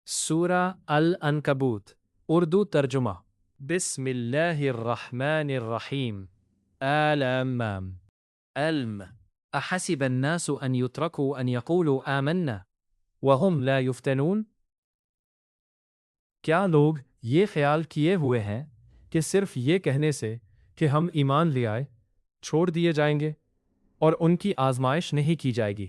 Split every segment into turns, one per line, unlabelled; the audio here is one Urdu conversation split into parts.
سورہ العنکبوت اردو ترجمہ بسم اللہ الرحمن الرحیم الم احسب الناس ان يتركوا ان يقولوا آمنا وهم لا يفتنون؟ کیا لوگ یہ خیال کیے ہوئے ہیں کہ صرف یہ کہنے سے کہ ہم ایمان لے آئے چھوڑ دیے جائیں گے اور ان کی آزمائش نہیں کی جائے گی؟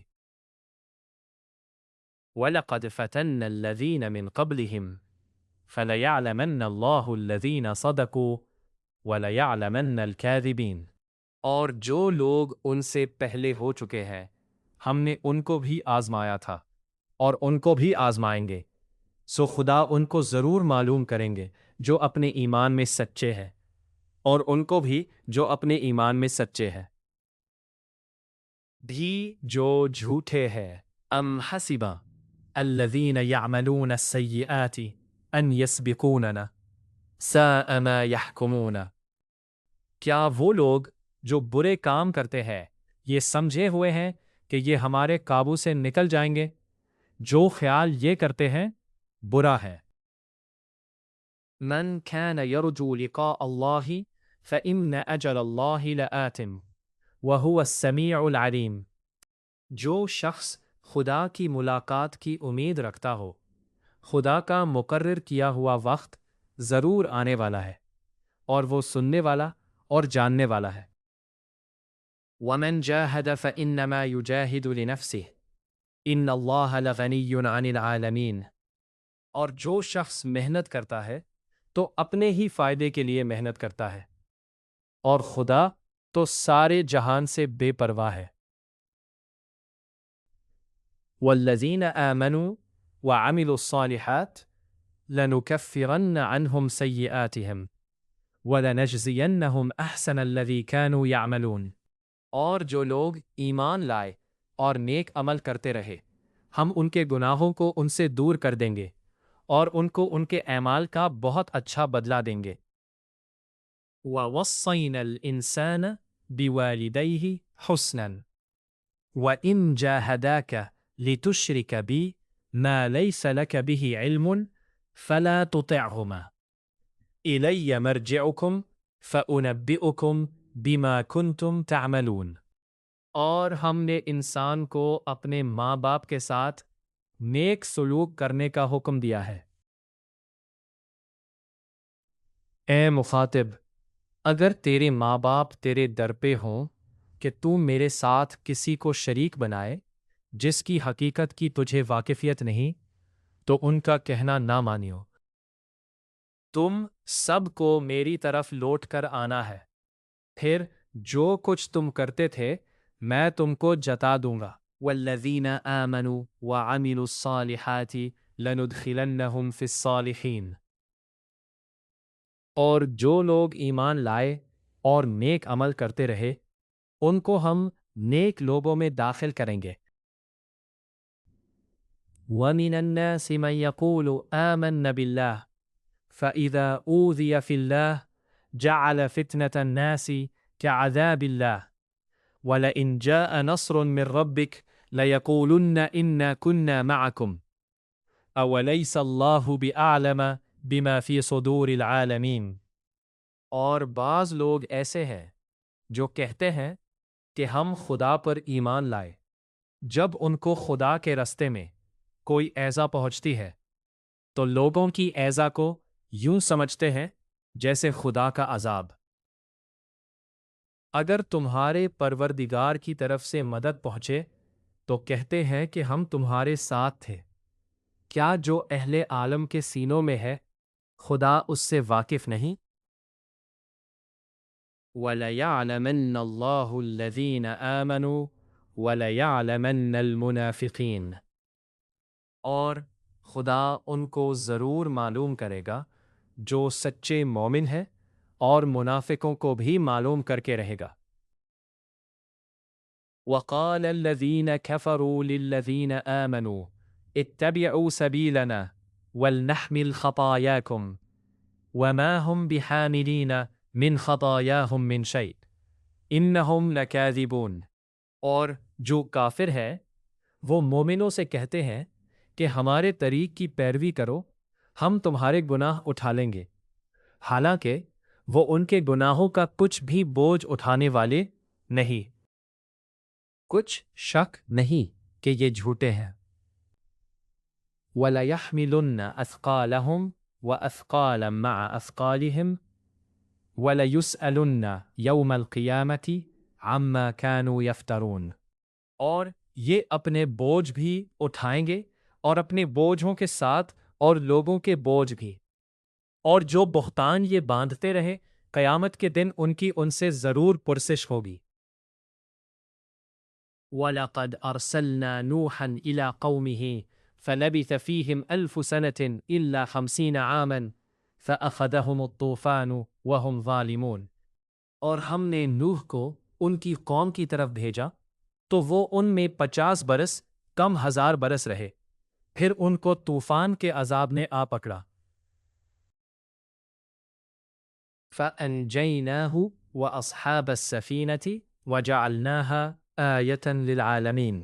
وَلَقَدْ فَتَنَّ الَّذِينَ مِن قَبْلِهِمْ فَلَيَعْلَمَنَّ اللَّهُ الَّذِينَ صَدَقُوا وَلَيَعْلَمَنَّ الْكَاذِبِينَ۔ اور جو لوگ ان سے پہلے ہو چکے ہیں ہم نے ان کو بھی آزمایا تھا اور ان کو بھی آزمائیں گے، سو خدا ان کو ضرور معلوم کریں گے جو اپنے ایمان میں سچے ہیں اور ان کو بھی جو اپنے ایمان میں سچے ہیں بھی جو جھوٹے ہیں۔ ام حسبا الذین یعملون السیئات ان یسبقوننا ساء ما یحکمون۔ کیا وہ لوگ جو برے کام کرتے ہیں یہ سمجھے ہوئے ہیں کہ یہ ہمارے قابو سے نکل جائیں گے؟ جو خیال یہ کرتے ہیں برا ہے۔ من كان يرجو لقاء الله فإن أجل الله لآت وهو السميع العليم۔ جو شخص خدا کی ملاقات کی امید رکھتا ہو خدا کا مقرر کیا ہوا وقت ضرور آنے والا ہے اور وہ سننے والا اور جاننے والا ہے۔ وَمَن جَاهَدَ فَإِنَّمَا يُجَاهِدُ لِنَفْسِهِ إِنَّ اللَّهَ لَغَنِيٌّ عَنِ الْعَالَمِينَ۔ اور جو شخص محنت کرتا ہے تو اپنے ہی فائدے کے لیے محنت کرتا ہے اور خدا تو سارے جہان سے بے پرواہ ہے۔ وَالَّذِينَ آمَنُوا وَعَمِلُوا الصَّالِحَاتِ لَنُكَفِّرَنَّ عَنْهُمْ سَيِّئَاتِهِمْ وَلَنَجْزِيَنَّهُمْ أَحْسَنَ الَّذِي كَانُوا يَعْمَلُونَ۔ اور جو لوگ ایمان لائے اور نیک عمل کرتے رہے ہم ان کے گناہوں کو ان سے دور کر دیں گے اور ان کو ان کے اعمال کا بہت اچھا بدلہ دیں گے۔ وَوَصَّيْنَا الْإِنسَانَ بِوَالِدَيْهِ حُسْنًا وَإِنْ جَاهَدَاكَ لِتُشْرِكَ بِي مَا لَيْسَ لَكَ بِهِ عِلْمٌ فَلَا تُطِعْهُمَا إِلَيَّ مَرْجِعُكُمْ فَأُنَبِّئُكُمْ بِمَا كُنْتُمْ تَعْمَلُونَ۔ اور ہم نے انسان کو اپنے ماں باپ کے ساتھ نیک سلوک کرنے کا حکم دیا ہے۔ اے مخاطب، اگر تیرے ماں باپ تیرے در پہ ہوں کہ تو میرے ساتھ کسی کو شریک بنائے جس کی حقیقت کی تجھے واقفیت نہیں تو ان کا کہنا نہ مانیو۔ تم سب کو میری طرف لوٹ کر آنا ہے، پھر جو کچھ تم کرتے تھے میں تم کو جتا دوں گا۔ والذین آمنوا وعملوا الصالحات لندخلنہم فی الصالحین۔ اور جو لوگ ایمان لائے اور نیک عمل کرتے رہے ان کو ہم نیک لوگوں میں داخل کریں گے۔ وَمِنَ النَّاسِ مَن يَقُولُ آمَنَّ بِاللَّهِ فَإِذَا أُوذِيَ فِي اللَّهِ جَعَلَ فِتْنَةَ النَّاسِ كَعَذَابِ اللَّهِ وَلَئِنْ جَاءَ نَصْرٌ مِّن رَّبِّكَ لَيَقُولُنَّ إِنَّا كُنَّا مَعَكُمْ أَوَلَيْسَ اللَّهُ بِأَعْلَمَ بِمَا فِي صُدُورِ الْعَالَمِينَ۔ اور بعض لوگ ایسے ہیں جو کہتے ہیں کہ ہم خدا پر ایمان لائے، جب ان کو خدا کے رستے میں کوئی ایذا پہنچتی ہے تو لوگوں کی ایذا کو یوں سمجھتے ہیں جیسے خدا کا عذاب۔ اگر تمہارے پروردگار کی طرف سے مدد پہنچے تو کہتے ہیں کہ ہم تمہارے ساتھ تھے۔ کیا جو اہل عالم کے سینوں میں ہے خدا اس سے واقف نہیں؟ وَلَيَعْلَمَنَّ اللَّهُ الَّذِينَ آمَنُوا وَلَيَعْلَمَنَّ الْمُنَافِقِينَ۔ اور خدا ان کو ضرور معلوم کرے گا جو سچے مومن ہیں اور منافقوں کو بھی معلوم کر کے رہے گا۔ وَقَالَ الَّذِينَ كَفَرُوا لِلَّذِينَ آمَنُوا اتَّبِعُوا سَبِيلَنَا وَلْنَحْمِلْ خَطَايَاكُمْ وَمَا هُمْ بِحَامِلِينَ مِنْ خَطَايَاهُمْ مِنْ شَيْءٍ إِنَّهُمْ لَكَاذِبُونَ۔ اور جو کافر ہے وہ مومنوں سے کہتے ہیں کہ ہمارے طریق کی پیروی کرو، ہم تمہارے گناہ اٹھا لیں گے، حالانکہ وہ ان کے گناہوں کا کچھ بھی بوجھ اٹھانے والے نہیں۔ کچھ شک نہیں کہ یہ جھوٹے ہیں۔ وَلَيَحْمِلُنَّ أَثْقَالَهُمْ وَأَثْقَالًا مَعَ أَثْقَالِهِمْ وَلَيُسْأَلُنَّ يَوْمَ الْقِيَامَةِ عَمَّا كَانُوا يَفْتَرُونَ، اور یہ اپنے بوجھ بھی اٹھائیں گے اور اپنے بوجھوں کے ساتھ اور لوگوں کے بوجھ بھی، اور جو بہتان یہ باندھتے رہے قیامت کے دن ان کی ان سے ضرور پرسش ہوگی۔ وَلَقَدْ أَرْسَلْنَا نُوحًا إِلَىٰ قَوْمِهِ فَلَبِثَ فِيهِمْ أَلْفُ سَنَةٍ إِلَّا 50 عَامًا فَأَخَذَهُمُ الطُّوفَانُ وَهُمْ ظَالِمُونَ، اور ہم نے نوح کو ان کی قوم کی طرف بھیجا تو وہ ان میں 50 برس کم 1000 برس رہے، پھر ان کو طوفان کے عذاب نے آ پکڑا۔ فَأَنْجَيْنَاهُ وَأَصْحَابَ السَّفِينَةِ وَجَعَلْنَاهَا آیَةً لِلْعَالَمِينَ،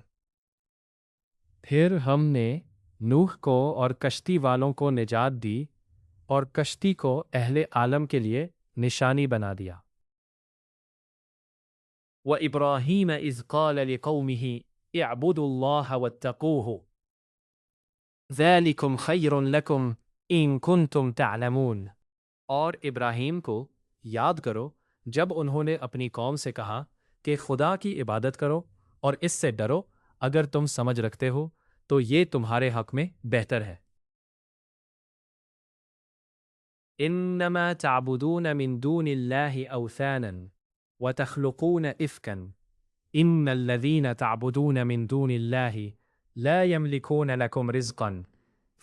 پھر ہم نے نوح کو اور کشتی والوں کو نجات دی اور کشتی کو اہل عالم کے لیے نشانی بنا دیا۔ وَإِبْرَاهِيمَ إِذْ قَالَ لِقَوْمِهِ اعْبُدُوا اللَّهَ وَاتَّقُوهُ ذَلِكُمْ خَيْرٌ لَكُمْ إِن كُنتُمْ تَعْلَمُونَ، اور ابراہیم کو یاد کرو جب انہوں نے اپنی قوم سے کہا کہ خدا کی عبادت کرو اور اس سے ڈرو اگر تم سمجھ رکھتے ہو تو یہ تمہارے حق میں بہتر ہے۔ انما تعبدون من دون الله اوثانا وتخلقون افکا ان الذين تعبدون من دون الله لا يملكون لكم رزقا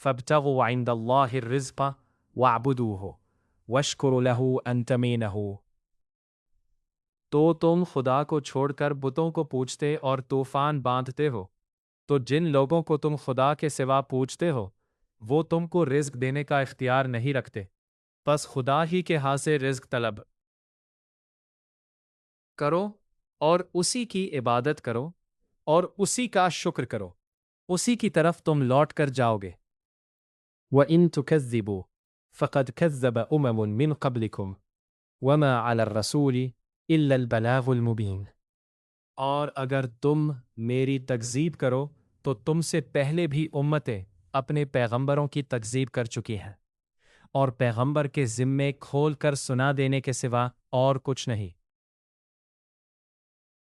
فابتغوا عند الله الرزق واعبدوه واشكروا له ان تمينه، تو تم خدا کو چھوڑ کر بتوں کو پوجتے اور طوفان باندھتے ہو، تو جن لوگوں کو تم خدا کے سوا پوجتے ہو وہ تم کو رزق دینے کا اختیار نہیں رکھتے، پس خدا ہی کے ہاں سے رزق طلب کرو اور اسی کی عبادت کرو اور اسی کا شکر کرو، اسی کی طرف تم لوٹ کر جاؤ گے۔ وَإِن تُكَذِّبُوا فَقَدْ كَذَّبَ أُمَمٌ مِّن قَبْلِكُمْ وَمَا عَلَى الرَّسُولِ إِلَّا الْبَلَاغُ الْمُبِينُ، اور اگر تم میری تکذیب کرو تو تم سے پہلے بھی امتیں اپنے پیغمبروں کی تکذیب کر چکی ہیں، اور پیغمبر کے ذمے کھول کر سنا دینے کے سوا اور کچھ نہیں۔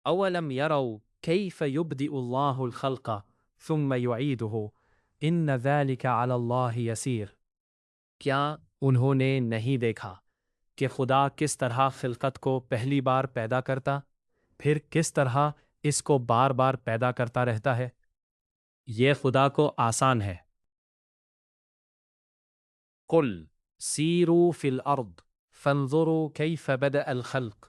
اولم يروا كيف يبدئ الله الخلق ثم يعيده ان ذلك على الله يسير، کیا انہوں نے نہیں دیکھا کہ خدا کس طرح خلقت کو پہلی بار پیدا کرتا پھر کس طرح اس کو بار بار پیدا کرتا رہتا ہے؟ یہ خدا کو آسان ہے۔ قل سیروا فی الارض فانظروا کیف بدأ الخلق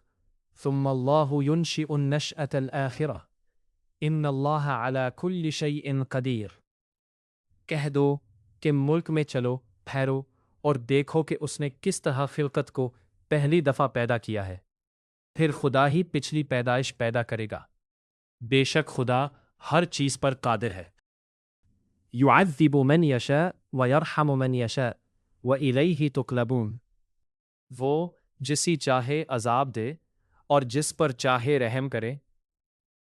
ثم اللہ ينشئ النشأة الآخرة ان اللہ علی کل شیء قدیر، کہہ دو کہ ملک میں چلو پھیرو اور دیکھو کہ اس نے کس طرح خلقت کو پہلی دفعہ پیدا کیا ہے، پھر خدا ہی پچھلی پیدائش پیدا کرے گا، بے شک خدا ہر چیز پر قادر ہے۔ یعذب من یشاء ویرحم من یشاء وإلیہ تقلبون، وہ جسی چاہے عذاب دے اور جس پر چاہے رحم کرے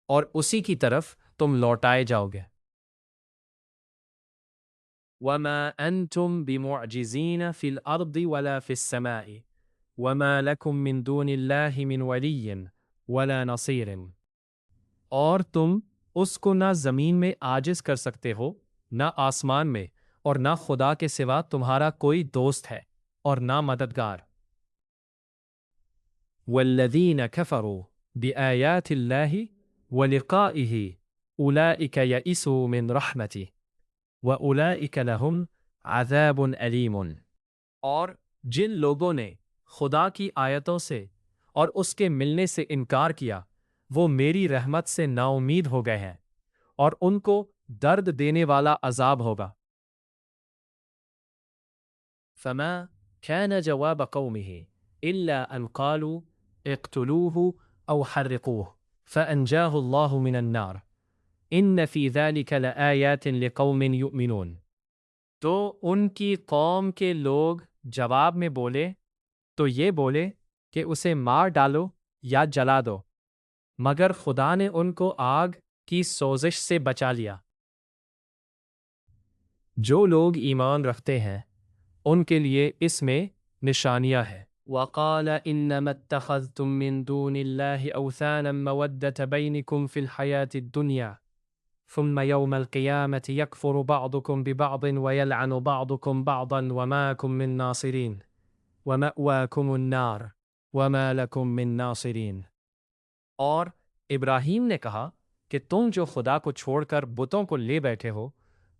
اور اسی کی طرف تم لوٹائے جاؤ گے۔ وما انتم بمعجزین فی الارض ولا فی السماء وما لکم من دون اللہ من ولی ولا نصیر، اور تم اس کو نہ زمین میں عاجز کر سکتے ہو نہ آسمان میں، اور نہ خدا کے سوا تمہارا کوئی دوست ہے اور نہ مددگار۔ والذین کفروا بآیات اللہ ولقائہ اولئک یئسوا من رحمتہ وَأُولَئِكَ لَهُمْ عَذَابٌ أَلِيمٌ، اور جن لوگوں نے خدا کی آیتوں سے اور اس کے ملنے سے انکار کیا وہ میری رحمت سے نا امید ہو گئے ہیں اور ان کو درد دینے والا عذاب ہوگا۔ فَمَا كَانَ جَوَابَ قَوْمِهِ إِلَّا أَنْ قَالُوا اقْتُلُوهُ أَوْ حَرِّقُوهُ فَأَنْجَاهُ اللَّهُ مِنَ النَّارِ، ان فی ذلک لآیات لقوم یؤمنون۔ تو ان کی قوم کے لوگ جواب میں بولے تو یہ بولے کہ اسے مار ڈالو یا جلا دو، مگر خدا نے ان کو آگ کی سوزش سے بچا لیا۔ جو لوگ ایمان رکھتے ہیں ان کے لیے اس میں نشانیاں ہیں۔ وقال انما اتخذتم من دون الله اوثانا مودة بينكم في الحياة الدنيا ثم يوم القيامة يكفر بعضكم ببعض ويلعن بعضكم بعضا وما كن من ناصرين ومأواكم النار وما لكم من ناصرين۔ اور ابراہیم نے کہا کہ تم جو خدا کو چھوڑ کر بتوں کو لے بیٹھے ہو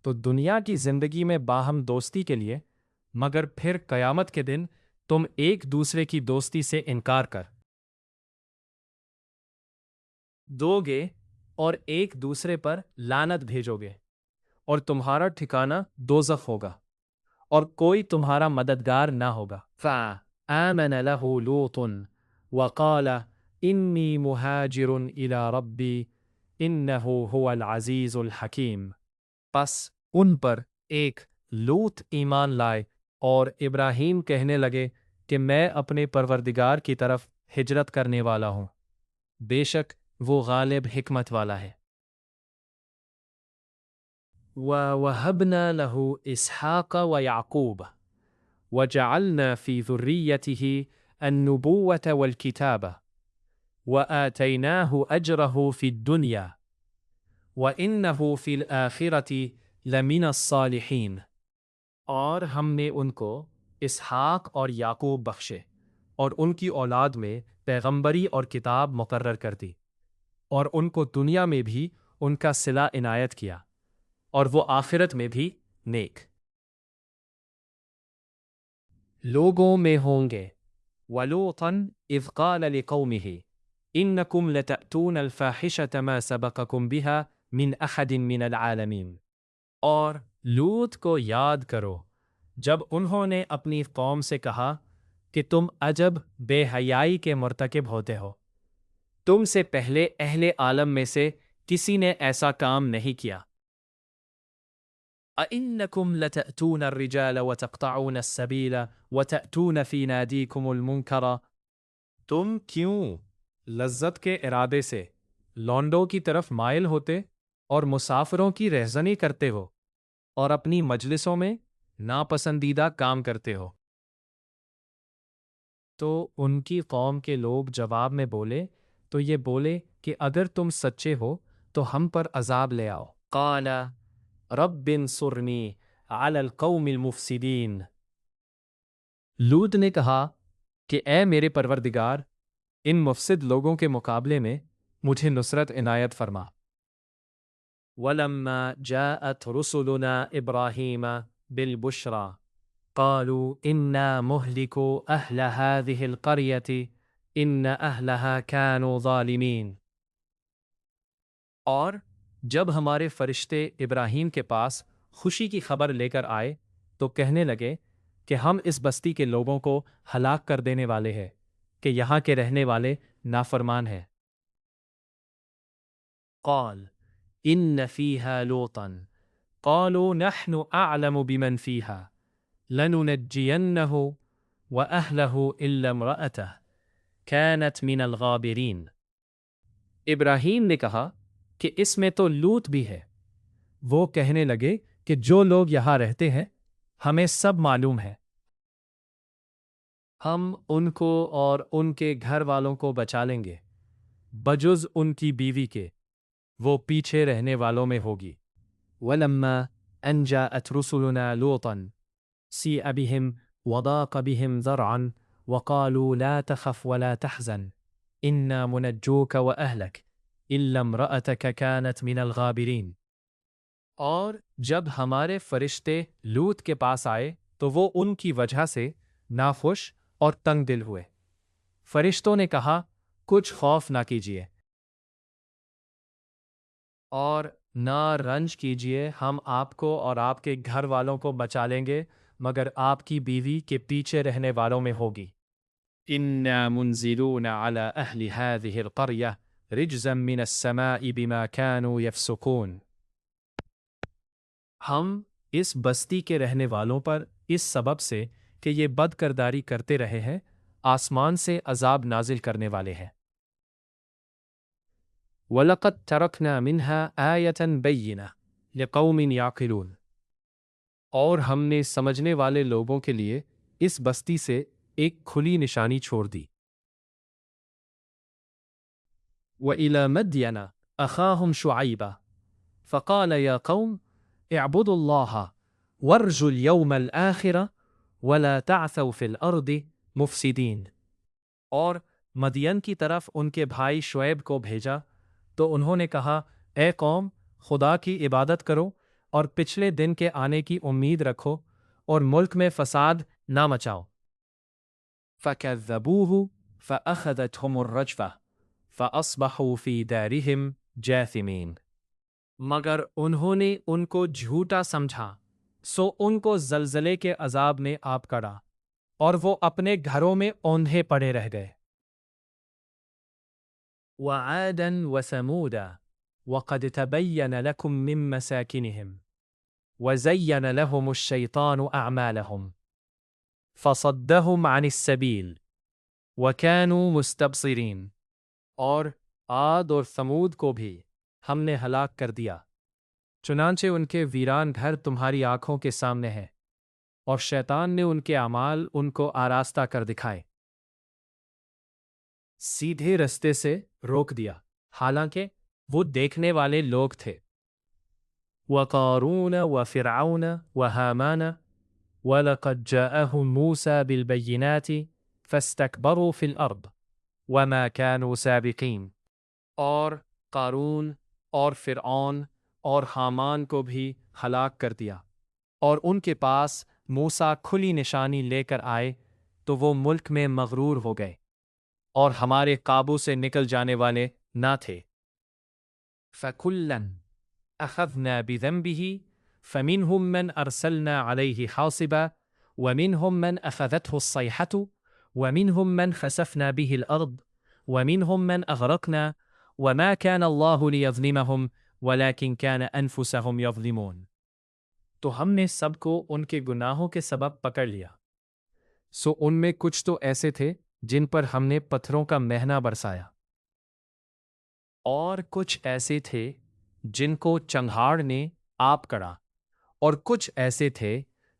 تو دنیا کی زندگی میں باہم دوستی کے لیے، مگر پھر قیامت کے دن تم ایک دوسرے کی دوستی سے انکار کر دو گے اور ایک دوسرے پر لعنت بھیجو گے، اور تمہارا ٹھکانہ دوزخ ہوگا اور کوئی تمہارا مددگار نہ ہوگا۔ فآمن له لوط وقال انی مہاجر الی ربی انہ هو العزیز الحکیم۔ پس ان پر ایک لوط ایمان لائے اور ابراہیم کہنے لگے کہ میں اپنے پروردگار کی طرف ہجرت کرنے والا ہوں، بے شک وہ غالب حکمت والا ہے۔ وَوَهَبْنَا لَهُ إِسْحَاقَ وَيَعْقُوبَ وَجَعَلْنَا فِي ذُرِّيَّتِهِ النُّبُوَّةَ وَالْكِتَابَ وَآتَيْنَاهُ أَجْرَهُ فِي الدُّنْيَا وَإِنَّهُ فِي الْآخِرَةِ لَمِنَ الصَّالِحِينَ۔ اور ہم نے ان کو اسحاق اور یعقوب بخشے اور ان کی اولاد میں پیغمبری اور کتاب مقرر کر دی، اور ان کو دنیا میں بھی ان کا صلہ عنایت کیا، اور وہ آخرت میں بھی نیک لوگوں میں ہوں گے۔ وَلُوطًا إِذْ قَالَ لِقَوْمِهِ إِنَّكُمْ لَتَأْتُونَ الْفَاحِشَةَ مَا سَبَقَكُمْ بِهَا مِنْ أَحَدٍ مِنَ الْعَالَمِينَ۔ اور لوط کو یاد کرو جب انہوں نے اپنی قوم سے کہا کہ تم عجب بے حیائی کے مرتکب ہوتے ہو، تم سے پہلے اہل عالم میں سے کسی نے ایسا کام نہیں کیا۔ أَإِنَّكُمْ لَتَأْتُونَ الرِّجَالَ وَتَقْطَعُونَ السَّبِيلَ وَتَأْتُونَ فِي نَادِيكُمُ الْمُنْكَرَ۔ تم کیوں لذت کے ارادے سے لونڈوں کی طرف مائل ہوتے اور مسافروں کی رہزنی کرتے ہو اور اپنی مجلسوں میں ناپسندیدہ کام کرتے ہو؟ تو ان کی قوم کے لوگ جواب میں بولے تو یہ بولے کہ اگر تم سچے ہو تو ہم پر عذاب لے آؤ۔ قال رب انصرنی علی القوم المفسدین۔ لوط نے کہا کہ اے میرے پروردگار، ان مفسد لوگوں کے مقابلے میں مجھے نصرت عنایت فرما۔ وَلَمَّا جَاءَتْ رُسُلُنَا إِبْرَاهِيمَ بِالْبُشْرَى قَالُوا إِنَّا مُهْلِكُو أَهْلَ هَذِهِ الْقَرْيَةِ إِنَّ أَهْلَهَا كَانُوا ظَالِمِينَ۔ اور جب ہمارے فرشتے ابراہیم کے پاس خوشی کی خبر لے کر آئے تو کہنے لگے کہ ہم اس بستی کے لوگوں کو ہلاک کر دینے والے ہیں کہ یہاں کے رہنے والے نافرمان ہیں۔ قال ان فیہا لوطا قالوا نحن اعلم بمن فیہا لننجینہ واہلہ الا امرأتہ كانت من الغابرین۔ ابراہیم نے کہا کہ اس میں تو لوط بھی ہے۔ وہ کہنے لگے کہ جو لوگ یہاں رہتے ہیں ہمیں سب معلوم ہے، ہم ان کو اور ان کے گھر والوں کو بچا لیں گے بجز ان کی بیوی کے، وہ پیچھے رہنے والوں میں ہوگی۔ وَلَمَّا أَنْ جَاءَتْ رُسُلُنَا لُوطًا سِیءَ بِهِمْ وَضَاقَ بِهِمْ ذَرْعًا وَقَالُوا لَا تَخَفْ وَلَا تَحْزَنْ إِنَّا مُنَجُّوكَ وَأَهْلَكَ إِلَّا امْرَأَتَكَ كَانَتْ مِنَ الْغَابِرِينَ۔ اور جب ہمارے فرشتے لوط کے پاس آئے تو وہ ان کی وجہ سے ناخوش اور تنگ دل ہوئے۔ فرشتوں نے کہا کچھ خوف نہ کیجیے اور نہ رنج کیجیے، ہم آپ کو اور آپ کے گھر والوں کو بچا لیں گے مگر آپ کی بیوی کے پیچھے رہنے والوں میں ہوگی۔ اِنَّا مُنزِلُونَ عَلَى أَهْلِ هَذِهِ الْقَرْيَةِ رجزا من السماء بما كانوا يفسقون۔ ہم اس بستی کے رہنے والوں پر اس سبب سے کہ یہ بد کرداری کرتے رہے ہیں آسمان سے عذاب نازل کرنے والے ہیں۔ وَلَقَدْ تَرَكْنَا مِنْهَا آيَةً بَيِّنَةً لِقَوْمٍ يَعْقِلُونَ، اور ہم نے سمجھنے والے لوگوں کے لیے اس بستی سے ایک کھلی نشانی چھوڑ دی۔ وَإِلَى مَدْيَنَ أَخَاهُمْ شُعَيْبًا فَقَالَ يَا قَوْمِ اعْبُدُوا اللَّهَ وَارْجُوا الْيَوْمَ الْآخِرَ وَلَا تَعْثَوْا فِي الْأَرْضِ مُفْسِدِينَ۔ اور مدین کی طرف ان کے بھائی شعیب کو بھیجا تو انہوں نے کہا، اے قوم، خدا کی عبادت کرو اور پچھلے دن کے آنے کی امید رکھو اور ملک میں فساد نہ مچاؤ۔ فَكَذَّبُوهُ فَأَخَذَتْهُمُ الرَّجْفَةُ فَأَصْبَحُوا فِي دَارِهِمْ جَاثِمِينَ۔ مگر انہوں نے ان کو جھوٹا سمجھا، سو ان کو زلزلے کے عذاب نے آ پکڑا اور وہ اپنے گھروں میں اوندھے پڑے رہ گئے۔ وَعَادًا وَثَمُودَ وَقَدْ تَبَيَّنَ لَكُم مِّن مَّسَاكِنِهِمْ وَزَيَّنَ لَهُمُ الشَّيْطَانُ أَعْمَالَهُمْ فَصَدَّهُمْ عَنِ السَّبِيلِ وَكَانُوا مُسْتَبْصِرِينَ۔ اور عاد اور ثمود کو بھی ہم نے ہلاک کر دیا، چنانچہ ان کے ویران گھر تمہاری آنکھوں کے سامنے ہیں، اور شیطان نے ان کے اعمال ان کو آراستہ کر دکھائے، سیدھے رستے سے روک دیا، حالانکہ وہ دیکھنے والے لوگ تھے۔ وَقَارُونَ وَفِرْعَوْنَ وَهَامَانَ وَلَقَدْ جَاءَهُم مُوسَىٰ بِالْبَيِّنَاتِ فَاسْتَكْبَرُوا فِي الْأَرْضِ وَمَا كَانُوا سَابِقِينَ۔ اور قارون اور فرعون اور حامان کو بھی ہلاک کر دیا، اور ان کے پاس موسیٰ کھلی نشانی لے کر آئے تو وہ ملک میں مغرور ہو گئے اور ہمارے قابو سے نکل جانے والے نہ تھے۔ فَكُلًّا أَخَذْنَا بِذَنبِهِ فَمِنْهُمْ مَنْ أَرْسَلْنَا عَلَيْهِ حَاصِبًا وَمِنْهُمْ مَنْ أَخَذَتْهُ الصَّيْحَةُ وَمِنْهُمْ مَنْ خَسَفْنَا بِهِ الْأَرْضَ وَمِنْهُمْ مَنْ أَغْرَقْنَا وَمَا كَانَ اللَّهُ لِيَظْلِمَهُمْ وَلَكِنْ كَانَ أَنفُسَهُمْ يَظْلِمُونَ۔ تو ہم نے سب کو ان کے گناہوں کے سبب پکڑ لیا، سو ان میں کچھ تو ایسے تھے جن پر ہم نے پتھروں کا مہنا برسایا، اور کچھ ایسے تھے جن کو چنگھاڑ نے آ پکڑا، اور کچھ ایسے تھے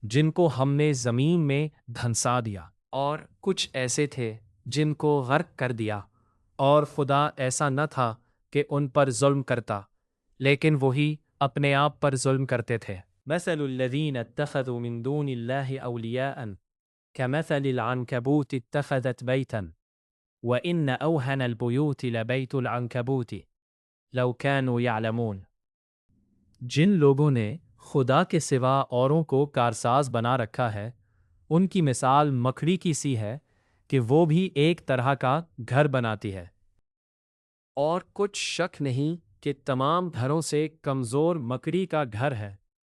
جن کو ہم نے زمین میں دھنسا دیا، اور کچھ ایسے تھے جن کو غرق کر دیا، اور خدا ایسا نہ تھا کہ ان پر ظلم کرتا، لیکن وہی اپنے آپ پر ظلم کرتے تھے۔ مثل الذین اتخذوا من دون اللہ اولیاء كمثل العنكبوت اتخذت بيتا وإن أوهن البيوت لبيت العنكبوت لو كانوا يعلمون۔ جن لوگوں نے خدا کے سوا اوروں کو کارساز بنا رکھا ہے، ان کی مثال مکڑی کی سی ہے کہ وہ بھی ایک طرح کا گھر بناتی ہے، اور کچھ شک نہیں کہ تمام گھروں سے کمزور مکڑی کا گھر ہے۔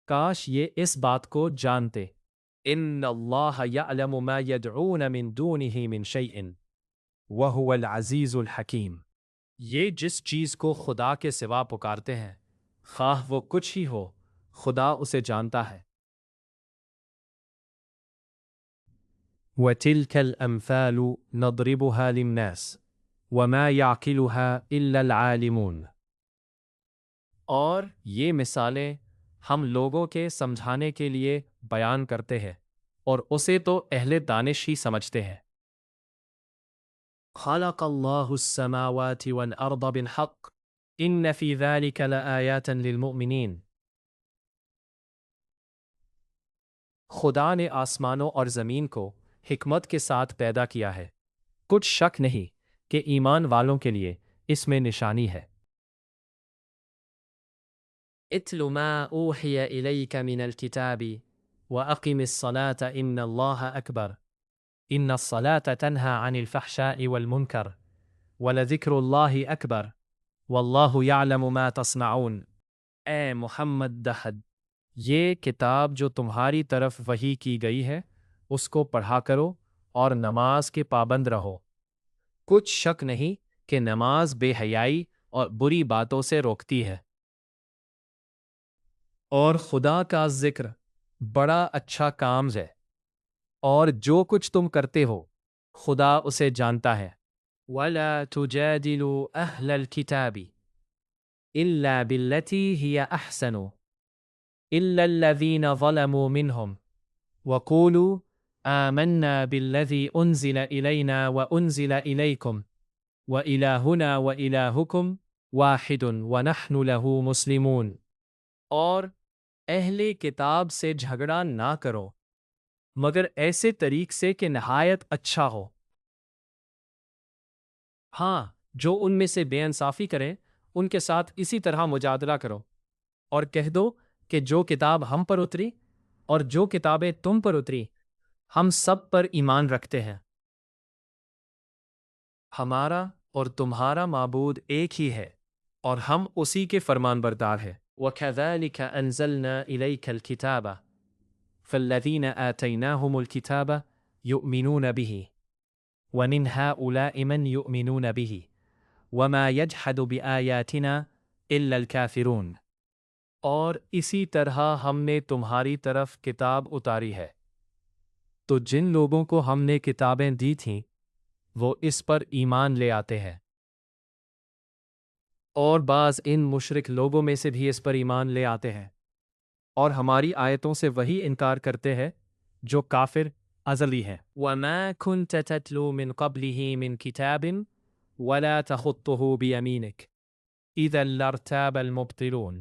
کاش یہ اس بات کو جانتے۔ ان اللہ یعلم ما یدعون من دونہ من شیء وہو العزیز الحکیم۔ یہ جس چیز کو خدا کے سوا پکارتے ہیں، خواہ وہ کچھ ہی ہو، خدا اسے جانتا ہے۔ وَتِلْكَ الْأَمْثَالُ نَضْرِبُهَا لِلنَّاسِ وَمَا يَعْقِلُهَا إِلَّا الْعَالِمُونَ۔ اور یہ مثالیں ہم لوگوں کے سمجھانے کے لیے بیان کرتے ہیں، اور اسے تو اہل دانش ہی سمجھتے ہیں۔ خلق اللہ السماوات والارض بالحق ان فی ذلک لآیات للمؤمنین۔ خدا نے آسمانوں اور زمین کو حکمت کے ساتھ پیدا کیا ہے، کچھ شک نہیں کہ ایمان والوں کے لیے اس میں نشانی ہے۔ اتل ما اوحی الیک من الکتاب وَأَقِمِ الصَّلَاةَ إِنَّ اللَّهَ أَكْبَرُ إِنَّ الصَّلَاةَ تَنْهَى عَنِ الْفَحْشَاءِ وَالْمُنكَرِ وَلَذِكْرُ اللَّهِ أَكْبَرُ وَاللَّهُ يَعْلَمُ مَا تَصْنَعُونَ۔ اے محمد دہد، یہ کتاب جو تمہاری طرف وحی کی گئی ہے، اس کو پڑھا کرو اور نماز کے پابند رہو۔ کچھ شک نہیں کہ نماز بے حیائی اور بری باتوں سے روکتی ہے، اور خدا کا ذکر بڑا اچھا کام ہے، اور جو کچھ تم کرتے ہو خدا اسے جانتا ہے۔ وَلَا تُجَادِلُوا أَهْلَ الْكِتَابِ إِلَّا بِالَّتِي هِيَ أَحْسَنُ إِلَّا الَّذِينَ ظَلَمُوا مِنْهُمْ وَقُولُوا آمَنَّا بِالَّذِي أُنزِلَ إِلَيْنَا وَأُنزِلَ إِلَيْكُمْ وَإِلَٰهُنَا وَإِلَٰهُكُمْ وَاحِدٌ وَنَحْنُ لَهُ مُسْلِمُونَ۔ اور اہل کتاب سے جھگڑا نہ کرو مگر ایسے طریق سے کہ نہایت اچھا ہو۔ ہاں، جو ان میں سے بے انصافی کریں ان کے ساتھ اسی طرح مجادلہ کرو، اور کہہ دو کہ جو کتاب ہم پر اتری اور جو کتابیں تم پر اتری ہم سب پر ایمان رکھتے ہیں، ہمارا اور تمہارا معبود ایک ہی ہے اور ہم اسی کے فرمان بردار ہیں۔ وَكَذَلِكَ أَنزَلْنَا إِلَيْكَ الْكِتَابَ فَالَّذِينَ آتَيْنَاهُمُ الْكِتَابَ يُؤْمِنُونَ بِهِ وَمِنْ هَؤُلَاءِ مَنْ يُؤْمِنُونَ بِهِ وَمَا يَجْحَدُ بِآيَاتِنَا إِلَّا الْكَافِرُونَ۔ اور اسی طرح ہم نے تمہاری طرف کتاب اتاری ہے، تو جن لوگوں کو ہم نے کتابیں دی تھیں وہ اس پر ایمان لے آتے ہیں، اور بعض ان مشرک لوگوں میں سے بھی اس پر ایمان لے آتے ہیں، اور ہماری آیتوں سے وہی انکار کرتے ہیں جو کافر ازلی ہیں۔ وَمَا كُنْتَ تَتْلُو مِنْ قَبْلِهِ مِنْ كِتَابٍ وَلَا تَخُطُّهُ بِيَمِينِكَ إِذًا لَارْتَابَ الْمُبْطِلُونَ۔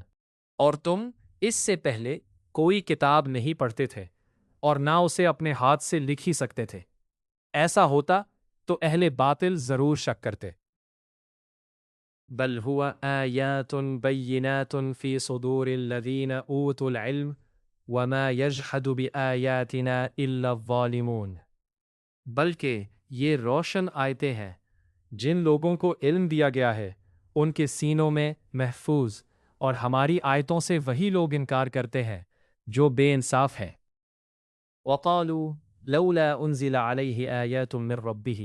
اور تم اس سے پہلے کوئی کتاب نہیں پڑھتے تھے اور نہ اسے اپنے ہاتھ سے لکھ ہی سکتے تھے، ایسا ہوتا تو اہل باطل ضرور شک کرتے۔ بل هو آیات بینات فی صدور الذین اوتوا العلم وما یجحد بآیاتنا الا الظالمون۔ بلکہ یہ روشن آیتیں ہیں جن لوگوں کو علم دیا گیا ہے ان کے سینوں میں محفوظ، اور ہماری آیتوں سے وہی لوگ انکار کرتے ہیں جو بے انصاف ہیں۔ وقالوا لولا انزل علیہ آیات من ربہ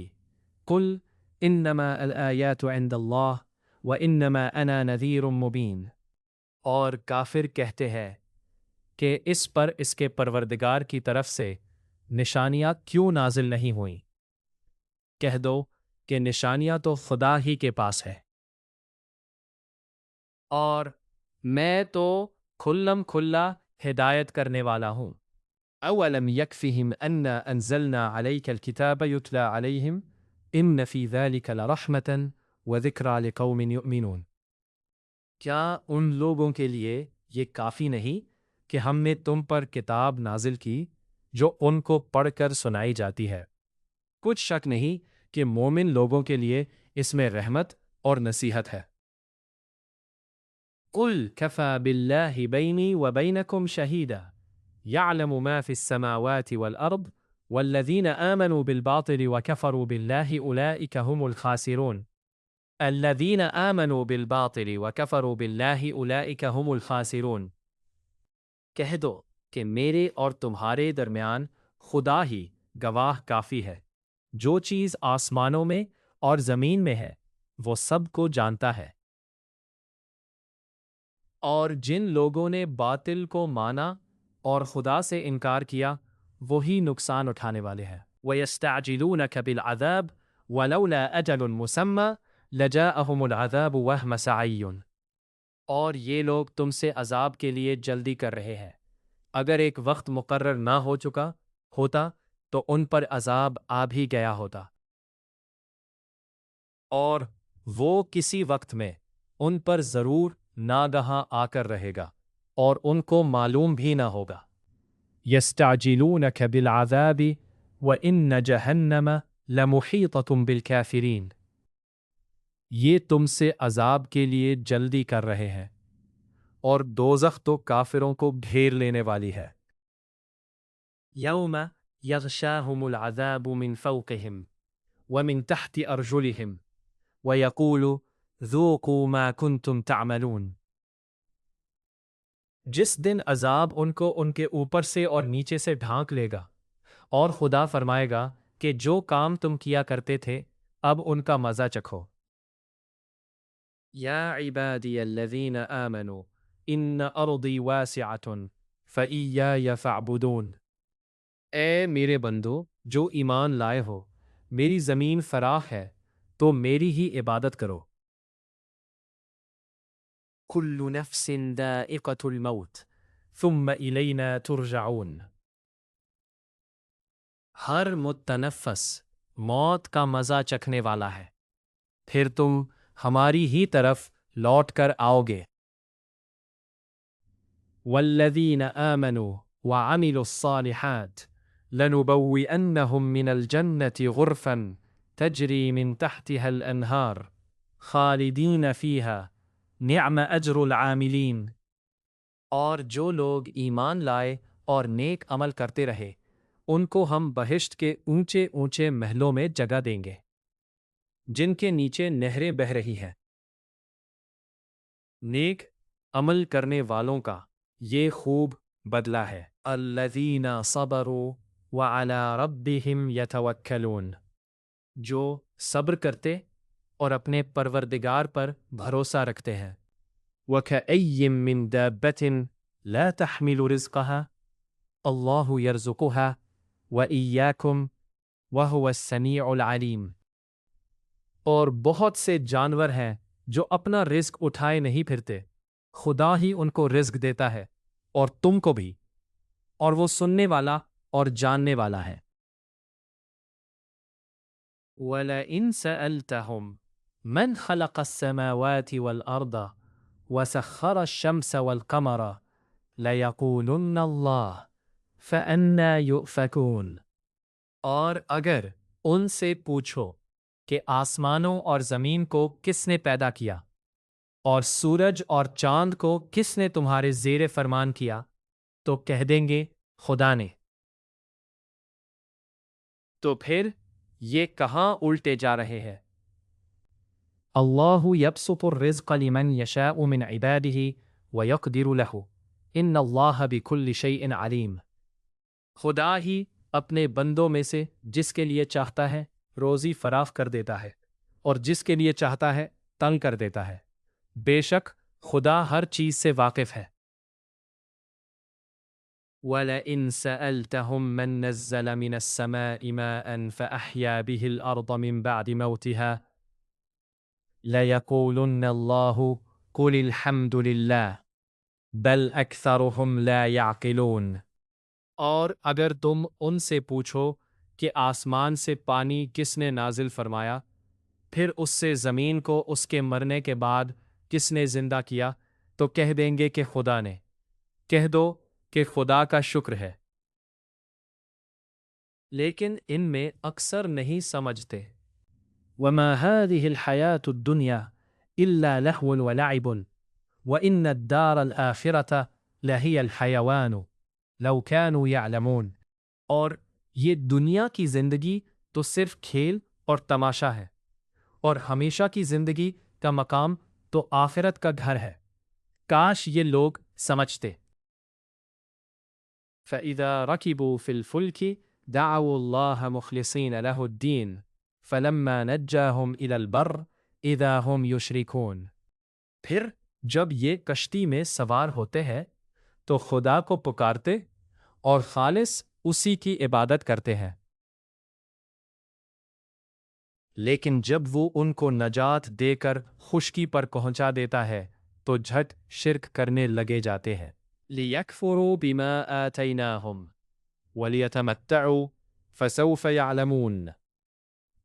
قل انما الآیات عند اللہ وانما انا نذیر مبین۔ اور کافر کہتے ہیں کہ اس پر اس کے پروردگار کی طرف سے نشانیاں کیوں نازل نہیں ہوئیں؟ کہہ دو کہ نشانیاں تو خدا ہی کے پاس ہے، اور میں تو کھلم کھلا ہدایت کرنے والا ہوں۔ اولم یکفہم انا انزلنا علیک الکتاب یتلی علیہم ان فی ذلک لرحمۃ وذکری لقوم یؤمنون۔ کیا ان لوگوں کے لیے یہ کافی نہیں کہ ہم نے تم پر کتاب نازل کی جو ان کو پڑھ کر سنائی جاتی ہے؟ کچھ شک نہیں کہ مومن لوگوں کے لیے اس میں رحمت اور نصیحت ہے۔ قل کفی باللہ بینی وبینکم شہیدا یعلم ما فی السماوات والارض والذین آمنوا بالباطل وکفروا باللہ اولئک هم الخاسرون۔ الذین آمنوا بالباطل وکفروا باللہ اولئک هم الخاسرون۔ کہہ دو کہ میرے اور تمہارے درمیان خدا ہی گواہ کافی ہے، جو چیز آسمانوں میں اور زمین میں ہے وہ سب کو جانتا ہے۔ اور جن لوگوں نے باطل کو مانا اور خدا سے انکار کیا وہی نقصان اٹھانے والے ہیں۔ وَيَسْتَعْجِلُونَكَ بِالْعَذَابِ وَلَوْلَا أَجَلٌ مُّسَمًّى لَجَاءَهُمُ الْعَذَابُ وَهُمْ سَعِيٌّ۔ اور یہ لوگ تم سے عذاب کے لیے جلدی کر رہے ہیں، اگر ایک وقت مقرر نہ ہو چکا ہوتا تو ان پر عذاب آ بھی گیا ہوتا، اور وہ کسی وقت میں ان پر ضرور ناگہاں آ کر رہے گا اور ان کو معلوم بھی نہ ہوگا۔ یستعجلونک بالعذاب وان جہنم لمحیطۃ بالکافرین۔ یہ تم سے عذاب کے لیے جلدی کر رہے ہیں اور دوزخ تو کافروں کو گھیر لینے والی ہے۔ یوم یغشاہم العذاب من فوقہم ومن تحت ارجلہم وَيَقُولُ ذُوقُوا مَا كُنْتُمْ تَعْمَلُونَ۔ جس دن عذاب ان کو ان کے اوپر سے اور نیچے سے ڈھانک لے گا، اور خدا فرمائے گا کہ جو کام تم کیا کرتے تھے اب ان کا مزہ چکھو۔ یا عبادی الذین آمنوا ان ارضی واسعۃ فإیای فاعبدون۔ اے میرے بندو جو ایمان لائے ہو، میری زمین فراخ ہے تو میری ہی عبادت کرو۔ کل نفس ذائقۃ الموت ثم الینا ترجعون۔ ہر متنفس موت کا مزہ چکھنے والا ہے، پھر تم ہماری ہی طرف لوٹ کر آؤ گے۔ والذین آمنوا وعملوا الصالحات لنبوئنہم من الجنة غرفا تجری من تحتها الانہار خالدین فیہا نعم اجر العاملین۔ اور جو لوگ ایمان لائے اور نیک عمل کرتے رہے، ان کو ہم بہشت کے اونچے اونچے محلوں میں جگہ دیں گے جن کے نیچے نہریں بہہ رہی ہیں۔ نیک عمل کرنے والوں کا یہ خوب بدلہ ہے۔ الذین صبروا وعلی ربہم یتوکلون، جو صبر کرتے اور اپنے پروردگار پر بھروسہ رکھتے ہیں۔ وَكَأَيٍّ مِّن دَابَّةٍ لَا تَحْمِلُ رِزْقَهَا اللَّهُ يَرْزُقُهَا وَإِيَّاكُمْ وَهُوَ السَّمِيعُ الْعَلِيمُ۔ اور بہت سے جانور ہیں جو اپنا رزق اٹھائے نہیں پھرتے، خدا ہی ان کو رزق دیتا ہے اور تم کو بھی، اور وہ سننے والا اور جاننے والا ہے۔ وَلَئِن سَأَلْتَهُمْ مَنْ خَلَقَ السَّمَاوَاتِ وَالْأَرْضَ وَسَخَّرَ الشَّمْسَ وَالْقَمَرَ لَيَقُولُنَّ اللَّهُ فَأَنَّىٰ يُؤْفَكُونَ۔ اور اگر ان سے پوچھو کہ آسمانوں اور زمین کو کس نے پیدا کیا، اور سورج اور چاند کو کس نے تمہارے زیر فرمان کیا، تو کہہ دیں گے خدا نے۔ تو پھر یہ کہاں الٹے جا رہے ہیں؟ اللہ یبسط الرزق لمن یشاء من عباده ویقدر له ان اللہ بکل شیء علیم۔ خدا ہی اپنے بندوں میں سے جس کے لیے چاہتا ہے روزی فراخ کر دیتا ہے، اور جس کے لیے چاہتا ہے تنگ کر دیتا ہے۔ بے شک خدا ہر چیز سے واقف ہے۔ وَلَئِن سَأَلْتَهُم مَّن نَّزَّلَ مِنَ السَّمَاءِ مَاءً فَأَحْيَا بِهِ الْأَرْضَ مِن بَعْدِ مَوْتِهَا لَيَقُولُنَّ اللَّهُ قُلِ الْحَمْدُ لِلَّهِ بَلْ أَكْثَرُهُمْ لَا يَعْقِلُونَ۔ اور اگر تم ان سے پوچھو کہ آسمان سے پانی کس نے نازل فرمایا، پھر اس سے زمین کو اس کے مرنے کے بعد کس نے زندہ کیا، تو کہہ دیں گے کہ خدا نے۔ کہہ دو کہ خدا کا شکر ہے، لیکن ان میں اکثر نہیں سمجھتے۔ وَمَا هَٰذِهِ الْحَيَاةُ الدُّنْيَا إِلَّا لَهْوٌ وَلَعِبٌ وَإِنَّ الدَّارَ الْآخِرَةَ لَهِيَ الْحَيَوَانُ لَوْ كَانُوا يَعْلَمُونَ۔ اور یہ دنیا کی زندگی تو صرف کھیل اور تماشا ہے، اور ہمیشہ کی زندگی کا مقام تو آخرت کا گھر ہے، کاش یہ لوگ سمجھتے۔ فَإِذَا رَكِبُوا فِي الْفُلْكِ دَعَوُا اللَّهَ مُخْلِصِينَ لَهُ الدِّينَ فَلَمَّا نَجَّاهُمْ إِلَى الْبَرِّ إِذَا هُمْ يُشْرِكُونَ۔ پھر جب یہ کشتی میں سوار ہوتے ہیں تو خدا کو پکارتے اور خالص اسی کی عبادت کرتے ہیں، لیکن جب وہ ان کو نجات دے کر خشکی پر پہنچا دیتا ہے تو جھٹ شرک کرنے لگے جاتے ہیں۔ لِيَكْفُرُوا بِمَا آتَيْنَاهُمْ وَلِيَتَمَتَّعُوا فَسَوْفَ يَعْلَمُونَ۔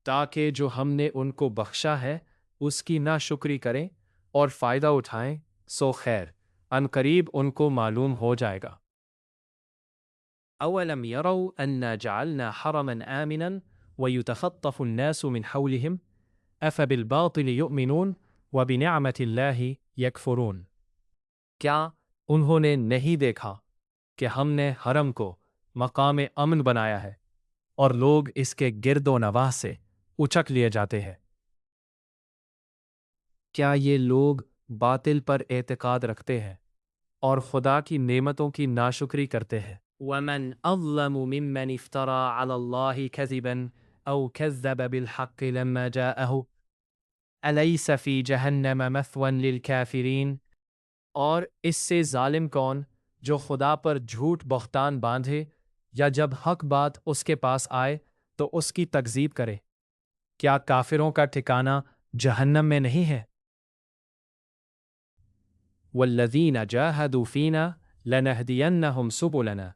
تاکہ جو ہم نے ان کو بخشا ہے اس کی ناشکری کریں اور فائدہ اٹھائیں، سو خیر ان قریب ان کو معلوم ہو جائے گا۔ أَوَلَمْ يَرَوْا أَنَّا جَعَلْنَا حَرَمًا آمِنًا وَيُتَخَطَّفُ النَّاسُ مِنْ حَوْلِهِمْ أَفَبِالْبَاطِلِ يُؤْمِنُونَ وَبِنِعْمَةِ اللَّهِ يَكْفُرُونَ۔ کیا انہوں نے نہیں دیکھا کہ ہم نے حرم کو مقام امن بنایا ہے اور لوگ اس کے گرد و نواح سے اچک لیے جاتے ہیں؟ کیا یہ لوگ باطل پر اعتقاد رکھتے ہیں اور خدا کی نعمتوں کی ناشکری کرتے ہیں؟ وَمَنْ أَظْلَمُ مِمَّنِ افْتَرَىٰ عَلَى اللَّهِ كَذِبًا أَوْ كَذَّبَ بِالْحَقِّ لَمَّا جَاءَهُ الیس فی جہنم مثوی للکافرین، اور اس سے ظالم کون جو خدا پر جھوٹ بہتان باندھے یا جب حق بات اس کے پاس آئے تو اس کی تکذیب کرے۔ کیا کافروں کا ٹھکانہ جہنم میں نہیں ہے؟ والذین جاہدوا فینا لنہدینہم سبلنا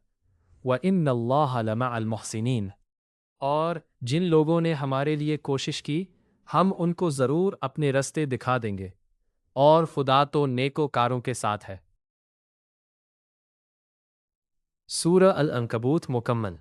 وان اللہ لمع المحسنین، اور جن لوگوں نے ہمارے لیے کوشش کی ہم ان کو ضرور اپنے رستے دکھا دیں گے، اور خدا تو نیکوکاروں کے ساتھ ہے۔ سورہ العنکبوت مکمل۔